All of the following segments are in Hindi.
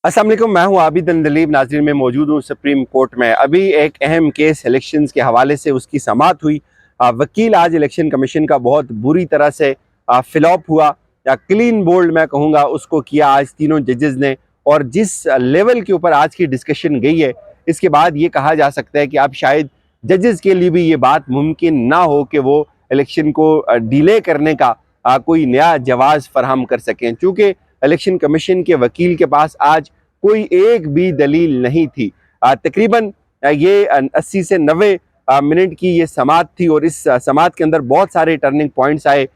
अस्सलाम वालेकुम, मैं हूं आबिद दलीब। नाज़रीन, में मौजूद हूं सुप्रीम कोर्ट में। अभी एक अहम केस इलेक्शंस के हवाले से उसकी समाअत हुई। वकील आज इलेक्शन कमीशन का बहुत बुरी तरह से फ्लॉप हुआ, या क्लीन बोल्ड मैं कहूँगा उसको किया आज तीनों जजेस ने। और जिस लेवल के ऊपर आज की डिस्कशन गई है, इसके बाद ये कहा जा सकता है कि अब शायद जजेस के लिए भी ये बात मुमकिन ना हो कि वो इलेक्शन को डिले करने का कोई नया जवाज़ फराहम कर सकें, चूँकि इलेक्शन कमीशन के वकील के पास आज कोई एक भी दलील नहीं थी। तकरीबन ये 80 से 90 मिनट की ये समाअत थी, और इस समाअत के अंदर बहुत सारे टर्निंग पॉइंट्स आए।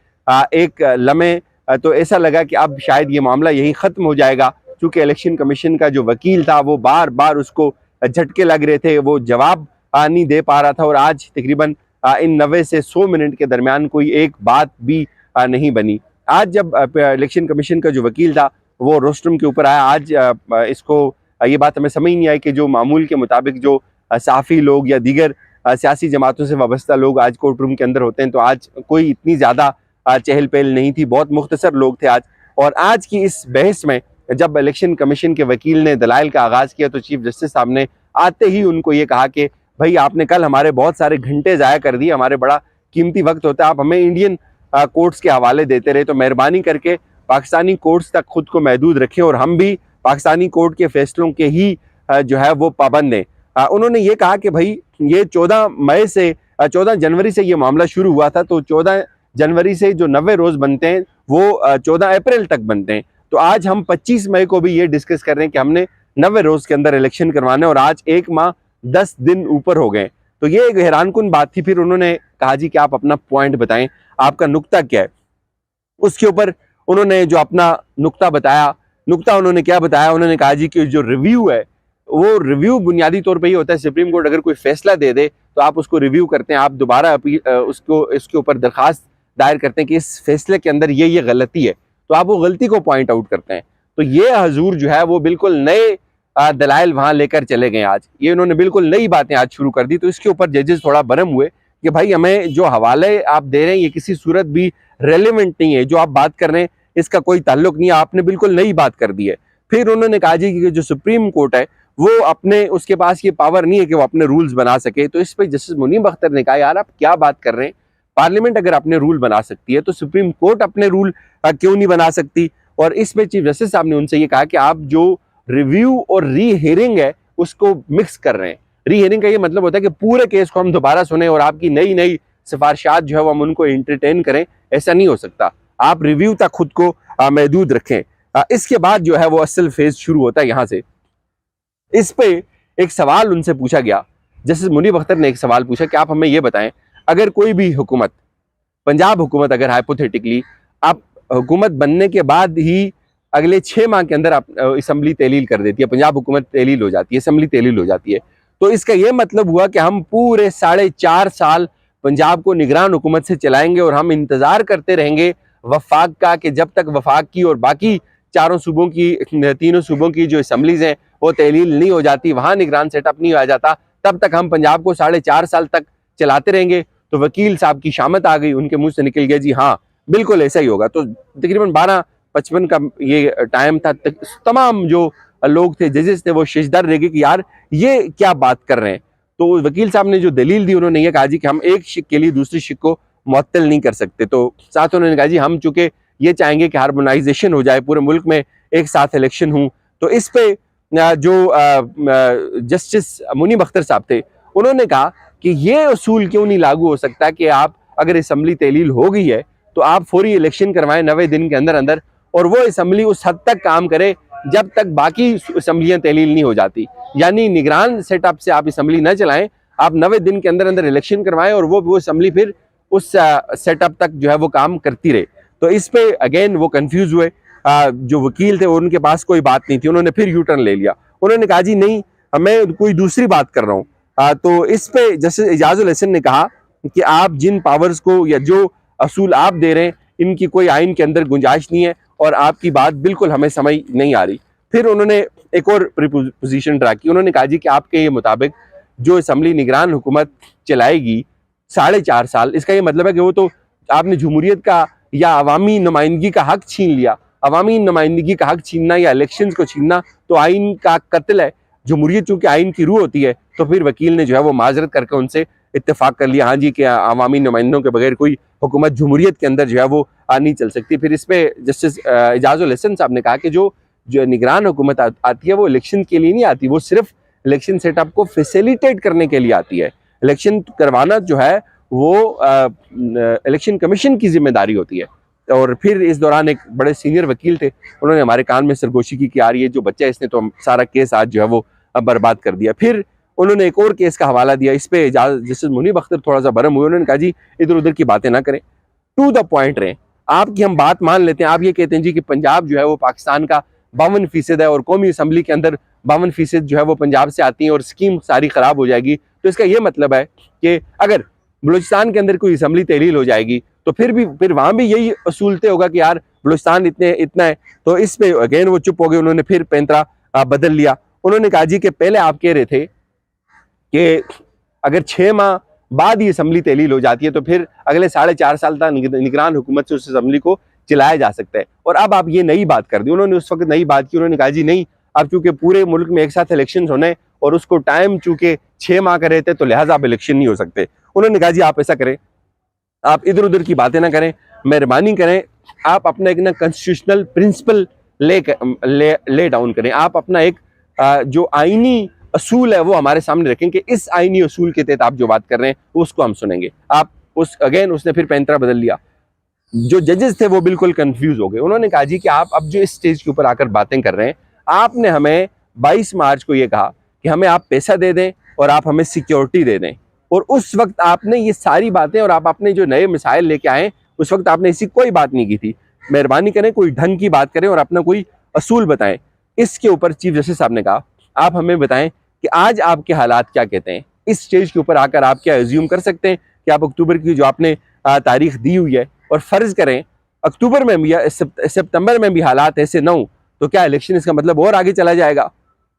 एक लम्हे तो ऐसा लगा कि अब शायद ये मामला यहीं ख़त्म हो जाएगा, क्योंकि इलेक्शन कमीशन का जो वकील था वो बार बार उसको झटके लग रहे थे, वो जवाब नहीं दे पा रहा था। और आज तकरीबन इन 90 से 100 मिनट के दरमियान कोई एक बात भी नहीं बनी। आज जब इलेक्शन कमीशन का जो वकील था वो रोस्ट्रम के ऊपर आया, आज इसको ये बात हमें समझ नहीं आई कि जो मामूल के मुताबिक जो सहाफ़ी लोग या दीगर सियासी जमातों से वाबस्ता लोग आज कोर्ट रूम के अंदर होते हैं, तो आज कोई इतनी ज़्यादा चहल पहल नहीं थी, बहुत मुख्तसर लोग थे आज। और आज की इस बहस में जब इलेक्शन कमीशन के वकील ने दलाइल का आगाज़ किया, तो चीफ जस्टिस साहब ने आते ही उनको ये कहा कि भाई, आपने कल हमारे बहुत सारे घंटे ज़ाया कर दिए, हमारे बड़ा कीमती वक्त होता है, आप हमें इंडियन कोर्ट्स के हवाले देते रहे, तो मेहरबानी करके पाकिस्तानी कोर्ट्स तक खुद को महदूद रखें, और हम भी पाकिस्तानी कोर्ट के फैसलों के ही जो है वो पाबंद हैं। उन्होंने ये कहा कि भाई, ये 14 जनवरी से ये मामला शुरू हुआ था, तो 14 जनवरी से जो 90 रोज़ बनते हैं वो 14 अप्रैल तक बनते हैं। तो आज हम 25 मई को भी ये डिस्कस कर रहे हैं कि हमने 90 रोज़ के अंदर इलेक्शन करवाने, और आज 1 माह 10 दिन ऊपर हो गए। तो ये एक हैरानकुन बात थी। फिर उन्होंने कहा जी कि आप अपना पॉइंट बताएं, आपका नुक्ता क्या है। उसके ऊपर उन्होंने जो अपना नुक्ता बताया, उन्होंने क्या बताया, उन्होंने कहा जी कि जो रिव्यू है, वो रिव्यू बुनियादी तौर पे ये होता है, सुप्रीम कोर्ट अगर कोई फैसला दे दे तो आप उसको रिव्यू करते हैं, आप दोबारा अपील उसको इसके ऊपर दरखास्त दायर करते हैं कि इस फैसले के अंदर ये गलती है, तो आप वो गलती को पॉइंट आउट करते हैं। तो ये हजूर जो है वो बिल्कुल नए दलाइल वहां लेकर चले गए। आज ये उन्होंने बिल्कुल नई बातें आज शुरू कर दी। तो इसके ऊपर जजेस थोड़ा बरम हुए कि भाई, हमें जो हवाले आप दे रहे हैं ये किसी सूरत भी रेलिवेंट नहीं है, जो आप बात कर रहे हैं इसका कोई ताल्लुक नहीं है, आपने बिल्कुल नई बात कर दी है। फिर उन्होंने कहा जी कि जो सुप्रीम कोर्ट है वो अपने उसके पास ये पावर नहीं है कि वो अपने रूल्स बना सके। तो इस पर जस्टिस मुनीब अख्तर ने कहा, यार आप क्या बात कर रहे हैं, पार्लियामेंट अगर अपने रूल बना सकती है तो सुप्रीम कोर्ट अपने रूल क्यों नहीं बना सकती। और इसमें चीफ जस्टिस साहब ने उनसे ये कहा कि आप जो रिव्यू और री हियरिंग है उसको मिक्स कर रहे हैं। री हियरिंग का ये मतलब होता है कि पूरे केस को हम दोबारा सुने और आपकी नई नई सिफारिशात जो है वो हम उनको एंटरटेन करें, ऐसा नहीं हो सकता। आप रिव्यू तक खुद को महदूद रखें। इसके बाद जो है वो असल फेज शुरू होता है यहाँ से। इस पे एक सवाल उनसे पूछा गया, जस्टिस मुनीब अख्तर ने एक सवाल पूछा कि आप हमें ये बताएं, अगर कोई भी हुकूमत, पंजाब हुकूमत अगर हाइपोथेटिकली आप हुकूमत बनने के बाद ही अगले 6 माह के अंदर आप असम्बली तहलील कर देती है, पंजाब हुकूमत तहलील हो जाती है, असम्बली तहलील हो जाती है, तो इसका यह मतलब हुआ कि हम पूरे 4.5 साल पंजाब को निगरान हुकूमत से चलाएंगे, और हम इंतजार करते रहेंगे वफाक का कि जब तक वफाक की और बाकी तीनों सूबों की जो असम्बलीज हैं वो तहलील नहीं हो जाती, वहां निगरान सेटअप नहीं आ जाता, तब तक हम पंजाब को 4.5 साल तक चलाते रहेंगे। तो वकील साहब की शामत आ गई, उनके मुंह से निकल गया जी हाँ बिल्कुल ऐसा ही होगा। तो तकरीबन 12:55 का ये टाइम था। तमाम जो लोग थे, जजेस थे, वो शेषदार रह गए कि यार ये क्या बात कर रहे हैं। तो वकील साहब ने जो दलील दी, उन्होंने ये कहा जी कि हम एक शिक के लिए दूसरी शिक को मुअत्तल नहीं कर सकते। तो साथ उन्होंने कहा जी हम चूंकि ये चाहेंगे कि हार्मोनाइजेशन हो जाए, पूरे मुल्क में एक साथ इलेक्शन हो। तो इस पे जो जस्टिस मुनीब अख्तर साहब थे, उन्होंने कहा कि ये असूल क्यों नहीं लागू हो सकता कि आप अगर असम्बली तहलील हो गई है तो आप फौरी इलेक्शन करवाएं 90 दिन के अंदर अंदर, और वो असम्बली उस हद तक काम करे जब तक बाकी असम्बलियां तहलील नहीं हो जाती। यानी निगरान सेटअप से आप असम्बली न चलाएं, आप 90 दिन के अंदर अंदर इलेक्शन करवाएं, और वो असम्बली फिर उस सेटअप तक जो है वो काम करती रहे। तो इस पे अगेन वो कंफ्यूज हुए। जो वकील थे उनके पास कोई बात नहीं थी, उन्होंने फिर यू टर्न ले लिया। उन्होंने कहा जी नहीं, मैं कोई दूसरी बात कर रहा हूँ। तो इस पे जस्टिस इजाजुल हसन ने कहा कि आप जिन पावर्स को या जो असूल आप दे रहे हैं इनकी कोई आइन के अंदर गुंजाइश नहीं है, और आपकी बात बिल्कुल हमें समझ नहीं आ रही। फिर उन्होंने एक और पोजीशन ड्रा की, उन्होंने कहा जी कि आपके ये मुताबिक जो असम्बली निगरान हुकूमत चलाएगी 4.5 साल, इसका ये मतलब है कि वो तो आपने जमहूरियत का या अवामी नुमाइंदगी का हक छीन लिया। अवामी नुमाइंदगी का हक छीनना या इलेक्शंस को छीनना तो आइन का कत्ल है। जमहूरियत चूंकि आइन की रूह होती है, तो फिर वकील ने जो है वो माजरत करके उनसे इत्तेफाक कर लिया, हाँ जी कि अवामी नुमाइंदों के बगैर कोई हुकूमत जमहूरियत के अंदर जो है वो नहीं चल सकती। फिर इस पर जस्टिस एजाजुल हसन साहब ने कहा कि जो निगरान हुकूमत आती है वो इलेक्शन के लिए नहीं आती, वो सिर्फ इलेक्शन सेटअप को फैसिलिटेट करने के लिए आती है। इलेक्शन करवाना जो है वो इलेक्शन कमीशन की जिम्मेदारी होती है। और फिर इस दौरान एक बड़े सीनियर वकील थे, उन्होंने हमारे कान में सरगोशी की कि यार ये जो बच्चा है इसने तो सारा केस आज जो है वो बर्बाद कर दिया। फिर उन्होंने एक और केस का हवाला दिया, इस पे जस्टिस मुनीब अख्तर थोड़ा सा बरम हुए, उन्होंने कहा जी इधर उधर की बातें ना करें, टू द पॉइंट रहें। आपकी हम बात मान लेते हैं, आप ये कहते हैं जी कि पंजाब जो है वो पाकिस्तान का 52% है और कौमी असम्बली के अंदर 52% जो है वो पंजाब से आती है और स्कीम सारी खराब हो जाएगी, तो इसका ये मतलब है कि अगर बलूचिस्तान के अंदर कोई असम्बली तहलील हो जाएगी तो फिर वहां भी यही असूलते होगा कि यार बलूचिस्तान इतना है। तो इस पे अगेन वो चुप हो गए, उन्होंने फिर पैंतरा बदल लिया। उन्होंने कहा जी कि पहले आप कह रहे थे कि अगर 6 माह बाद ही असम्बली तहलील हो जाती है तो फिर अगले 4.5 साल तक निगरान हुकूमत से उस असम्बली को चलाया जा सकता है, और अब आप ये नई बात कर दी। उन्होंने उस वक्त नई बात की, उन्होंने कहा जी नहीं, अब चूंकि पूरे मुल्क में एक साथ इलेक्शन होने और उसको टाइम चूंकि 6 माह का रहते तो लिहाजा अब इलेक्शन नहीं हो सकते। उन्होंने कहा जी आप ऐसा करें, आप इधर उधर की बातें ना करें, मेहरबानी करें, आप अपना एक ना कॉन्स्टिट्यूशनल प्रिंसिपल ले डाउन करें, आप अपना एक जो आईनी असूल है वो हमारे सामने रखें कि इस आईनी असूल के तहत आप जो बात कर रहे हैं उसको हम सुनेंगे। आप उसने फिर पैंतरा बदल लिया। जो जजेस थे वो बिल्कुल कंफ्यूज हो गए। उन्होंने कहा जी कि आप अब जो इस स्टेज के ऊपर आकर बातें कर रहे हैं, आपने हमें 22 मार्च को ये कहा कि हमें आप पैसा दे दें और आप हमें सिक्योरिटी दे दें, और उस वक्त आपने ये सारी बातें और आप अपने जो नए मिसाइल लेके आए उस वक्त आपने ऐसी कोई बात नहीं की थी। मेहरबानी करें, कोई ढंग की बात करें और अपना कोई असूल बताएं। इसके ऊपर चीफ जस्टिस साहब ने कहा आप हमें बताएं कि आज आपके हालात क्या कहते हैं। इस स्टेज के ऊपर आकर आप क्या एज्यूम कर सकते हैं कि आप अक्टूबर की जो आपने तारीख दी हुई है, और फर्ज करें अक्टूबर में भी या सितंबर में भी हालात ऐसे ना हो तो क्या इलेक्शन इसका मतलब और आगे चला जाएगा।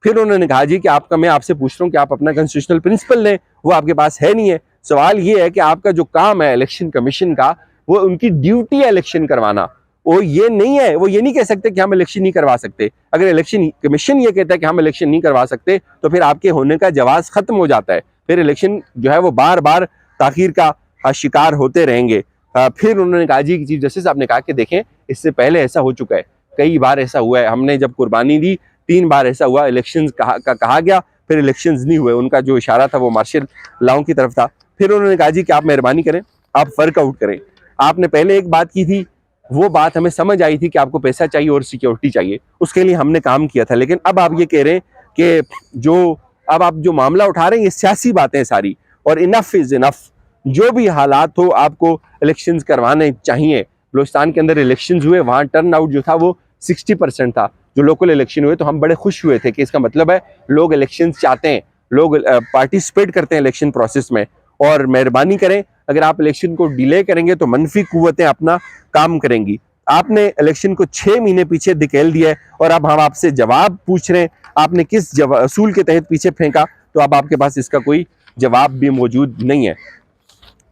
फिर उन्होंने कहा जी कि मैं आपसे पूछ रहा हूँ कि आप अपना कॉन्स्टिट्यूशनल प्रिंसिपल लें, वो आपके पास है नहीं है। सवाल ये है कि आपका जो काम है इलेक्शन कमीशन का, वो उनकी ड्यूटी है इलेक्शन करवाना, वो ये नहीं है, वो ये नहीं कह सकते कि हम इलेक्शन नहीं करवा सकते। अगर इलेक्शन कमीशन ये कहता है कि हम इलेक्शन नहीं करवा सकते तो फिर आपके होने का जवाज खत्म हो जाता है, फिर इलेक्शन जो है वो बार बार ताखीर का शिकार होते रहेंगे। फिर उन्होंने कहा जी, चीफ जस्टिस साहब ने कहा कि देखें इससे पहले ऐसा हो चुका है, कई बार ऐसा हुआ है, हमने जब कुर्बानी दी 3 बार ऐसा हुआ, इलेक्शंस कहा गया, फिर इलेक्शंस नहीं हुए। उनका जो इशारा था वो मार्शल लॉ की तरफ था। फिर उन्होंने कहा जी कि आप मेहरबानी करें, आप वर्क आउट करें। आपने पहले एक बात की थी, वो बात हमें समझ आई थी कि आपको पैसा चाहिए और सिक्योरिटी चाहिए, उसके लिए हमने काम किया था। लेकिन अब आप ये कह रहे हैं कि अब आप जो मामला उठा रहे हैं ये सियासी बातें सारी, और इनफ इज इनफ। जो भी हालात हो आपको इलेक्शंस करवाने चाहिए। बलूचिस्तान के अंदर इलेक्शंस हुए, वहाँ टर्न आउट जो था वो 60% था। जो लोकल इलेक्शन हुए तो हम बड़े खुश हुए थे कि इसका मतलब है लोग इलेक्शंस चाहते हैं, लोग पार्टिसिपेट करते हैं इलेक्शन प्रोसेस में। और मेहरबानी करें, अगर आप इलेक्शन को डिले करेंगे तो मनफी कुव्वतें अपना काम करेंगी। आपने इलेक्शन को 6 महीने पीछे धकेल दिया है और अब हम आपसे जवाब पूछ रहे हैं आपने किस असूल के तहत पीछे फेंका, तो अब आपके पास इसका कोई जवाब भी मौजूद नहीं है।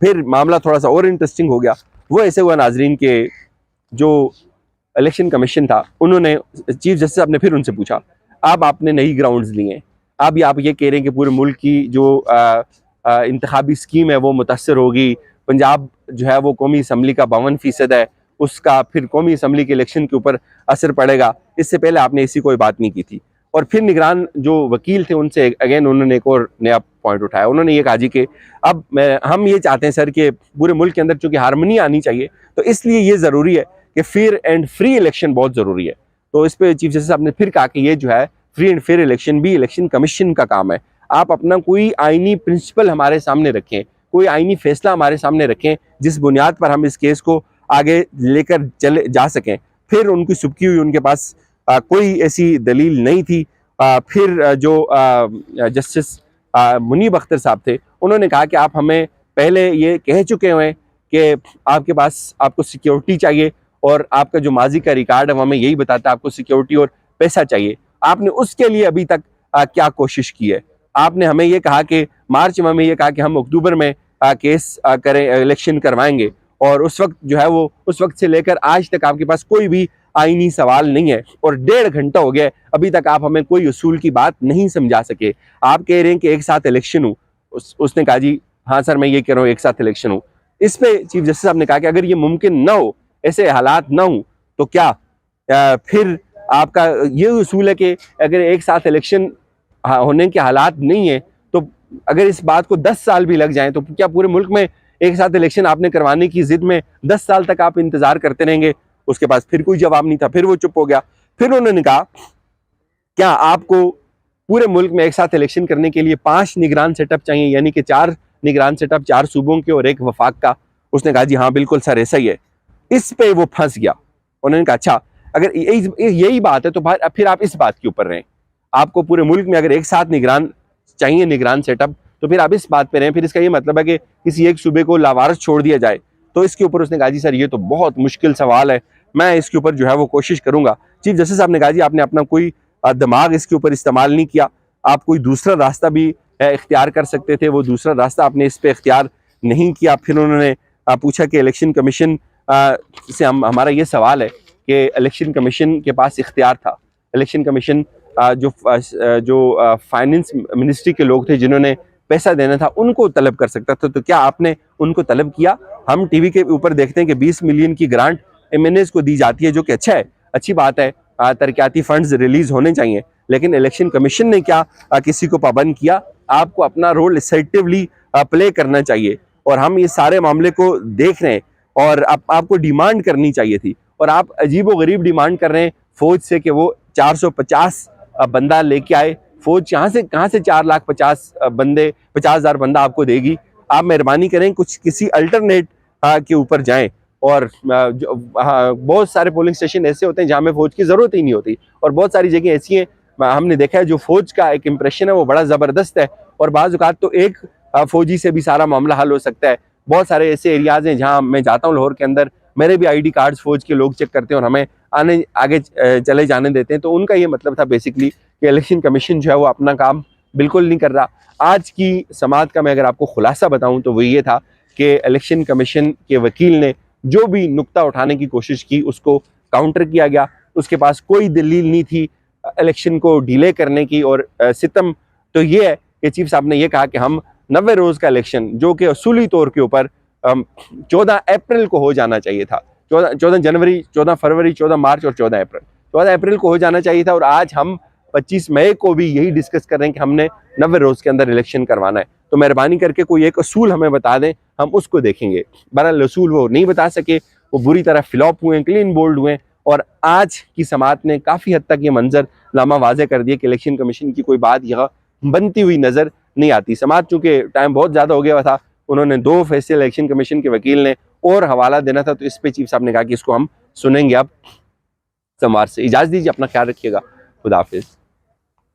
फिर मामला थोड़ा सा और इंटरेस्टिंग हो गया। वो ऐसे हुआ नाजरीन के जो इलेक्शन कमीशन था, उन्होंने चीफ जस्टिस साहब ने फिर उनसे पूछा अब आपने नई ग्राउंड्स लिए, अब आप ये कह रहे हैं कि पूरे मुल्क की जो इंतखाबी स्कीम है वो मुतासर होगी, पंजाब जो है वो कौमी असम्बली का 52% है, उसका फिर कौमी असम्बली के इलेक्शन के ऊपर असर पड़ेगा। इससे पहले आपने ऐसी कोई बात नहीं की थी। और फिर निगरान जो वकील थे उनसे अगेन उन्होंने एक और नया पॉइंट उठाया। उन्होंने ये कहा जी कि अब हम ये चाहते हैं सर कि पूरे मुल्क के अंदर चूंकि हारमोनी आनी चाहिए, तो इसलिए ये ज़रूरी है कि फेयर एंड फ्री इलेक्शन बहुत ज़रूरी है। तो इस पर चीफ जस्टिस साहब ने फिर कहा कि ये जो है फ्री एंड फेयर इलेक्शन भी इलेक्शन कमीशन का काम है। आप अपना कोई आइनी प्रिंसिपल हमारे सामने रखें, कोई आइनी फैसला हमारे सामने रखें जिस बुनियाद पर हम इस केस को आगे लेकर चले जा सकें। फिर उनकी सुबकी हुई, उनके पास कोई ऐसी दलील नहीं थी। फिर जो जस्टिस मुनीब अख्तर साहब थे, उन्होंने कहा कि आप हमें पहले ये कह चुके हैं कि आपके पास आपको सिक्योरिटी चाहिए और आपका जो माजी का रिकॉर्ड है वो हमें यही बताता है आपको सिक्योरिटी और पैसा चाहिए। आपने उसके लिए अभी तक क्या कोशिश की है? आपने हमें ये कहा कि मार्च में हमें ये कहा कि हम अक्टूबर में केस करें, इलेक्शन करवाएंगे, और उस वक्त जो है वो उस वक्त से लेकर आज तक आपके पास कोई भी आईनी सवाल नहीं है। और 1.5 घंटा हो गया अभी तक आप हमें कोई उसूल की बात नहीं समझा सके। आप कह रहे हैं कि एक साथ इलेक्शन हो, उसने कहा जी हाँ सर मैं ये कह रहा हूँ एक साथ इलेक्शन हो। इस पे चीफ जस्टिस साहब ने कहा कि अगर ये मुमकिन ना हो, ऐसे हालात ना हो, तो क्या फिर आपका ये उसूल है कि अगर एक साथ इलेक्शन होने के हालात नहीं है तो अगर इस बात को 10 साल भी लग जाएं तो क्या पूरे मुल्क में एक साथ इलेक्शन आपने करवाने की जिद में 10 साल तक आप इंतजार करते रहेंगे? उसके पास फिर कोई जवाब नहीं था, फिर वो चुप हो गया। फिर उन्होंने कहा क्या आपको पूरे मुल्क में एक साथ इलेक्शन करने के लिए 5 निगरान सेटअप चाहिए, यानी कि 4 निगरान सेटअप 4 सूबों के और 1 वफाक का? उसने कहा जी हाँ बिल्कुल सर ऐसा ही है। इस पे वो फंस गया। उन्होंने कहा अच्छा अगर यही बात है तो फिर आप इस बात के ऊपर रहें, आपको पूरे मुल्क में अगर एक साथ निगरान चाहिए, निगरान सेटअप, तो फिर आप इस बात पे रहें। फिर इसका ये मतलब है कि किसी एक सूबे को लावारिस छोड़ दिया जाए। तो इसके ऊपर उसने कहा जी सर ये तो बहुत मुश्किल सवाल है, मैं इसके ऊपर जो है वो कोशिश करूंगा। चीफ जस्टिस साहब ने कहा जी आपने अपना कोई दिमाग इसके ऊपर इस्तेमाल नहीं किया, आप कोई दूसरा रास्ता भी इख्तियार कर सकते थे, वो दूसरा रास्ता आपने इस पे इख्तियार नहीं किया। फिर उन्होंने पूछा कि इलेक्शन कमीशन से हमारा ये सवाल है कि इलेक्शन कमीशन के पास इख्तियार था, इलेक्शन कमीशन जो फाइनेंस मिनिस्ट्री के लोग थे जिन्होंने पैसा देना था उनको तलब कर सकता था, तो क्या आपने उनको तलब किया? हम टीवी के ऊपर देखते हैं कि 20 मिलियन की ग्रांट MNAs को दी जाती है, जो कि अच्छा है, अच्छी बात है, तरक्याती फंड्स रिलीज होने चाहिए, लेकिन इलेक्शन कमीशन ने क्या किसी को पाबंद किया? आपको अपना रोल असर्टिवली प्ले करना चाहिए। और हम ये सारे मामले को देख रहे हैं और आपको डिमांड करनी चाहिए थी, और आप अजीबोगरीब डिमांड कर रहे हैं फौज से कि वो 450 बंदा लेके आए। फौज कहाँ से 4,50,000 बंदे, 50,000 बंदा आपको देगी? आप मेहरबानी करें कुछ किसी अल्टरनेट के ऊपर जाएं। और बहुत सारे पोलिंग स्टेशन ऐसे होते हैं जहाँ में फौज की जरूरत ही नहीं होती, और बहुत सारी जगह ऐसी हैं हमने देखा है जो फौज का एक इंप्रेशन है वो बड़ा जबरदस्त है, और बाज़ औक़ात तो एक फौजी से भी सारा मामला हल हो सकता है। बहुत सारे ऐसे एरियाज हैं जहाँ मैं जाता हूँ लाहौर के अंदर, मेरे भी ID कार्ड्स फौज के लोग चेक करते हैं और हमें आगे चले जाने देते हैं। तो उनका ये मतलब था बेसिकली कि इलेक्शन कमीशन जो है वो अपना काम बिल्कुल नहीं कर रहा। आज की समाअत का मैं अगर आपको खुलासा बताऊं तो वो ये था कि इलेक्शन कमीशन के वकील ने जो भी नुक्ता उठाने की कोशिश की उसको काउंटर किया गया। उसके पास कोई दलील नहीं थी इलेक्शन को डिले करने की। और सितम तो ये है कि चीफ साहब ने यह कहा कि हम 90 रोज़ का इलेक्शन जो कि असूली तौर के ऊपर 14 अप्रैल को हो जाना चाहिए था, 14 जनवरी, 14 फरवरी, 14 मार्च और 14 अप्रैल, 14 अप्रैल को हो जाना चाहिए था, और आज हम 25 मई को भी यही डिस्कस कर रहे हैं कि हमने 90 रोज़ के अंदर इलेक्शन करवाना है। तो मेहरबानी करके कोई एक असूल हमें बता दें, हम उसको देखेंगे। बहरहाल असूल वो नहीं बता सके, वो बुरी तरह फ्लॉप हुए, क्लीन बोल्ड हुए, और आज की समाअत ने काफ़ी हद तक ये मंजर लामा वाज़े कर दिया कि इलेक्शन कमीशन की कोई बात यहाँ बनती हुई नज़र नहीं आती। समाअत चूँकि टाइम बहुत ज़्यादा हो गया था, उन्होंने 2 फैसले इलेक्शन कमीशन के वकील ने और हवाला देना था, तो इस पे चीफ साहब ने कहा कि इसको हम सुनेंगे अब सोमवार से। इजाज़त दीजिए, अपना ख्याल रखिएगा, खुदा हाफिज़।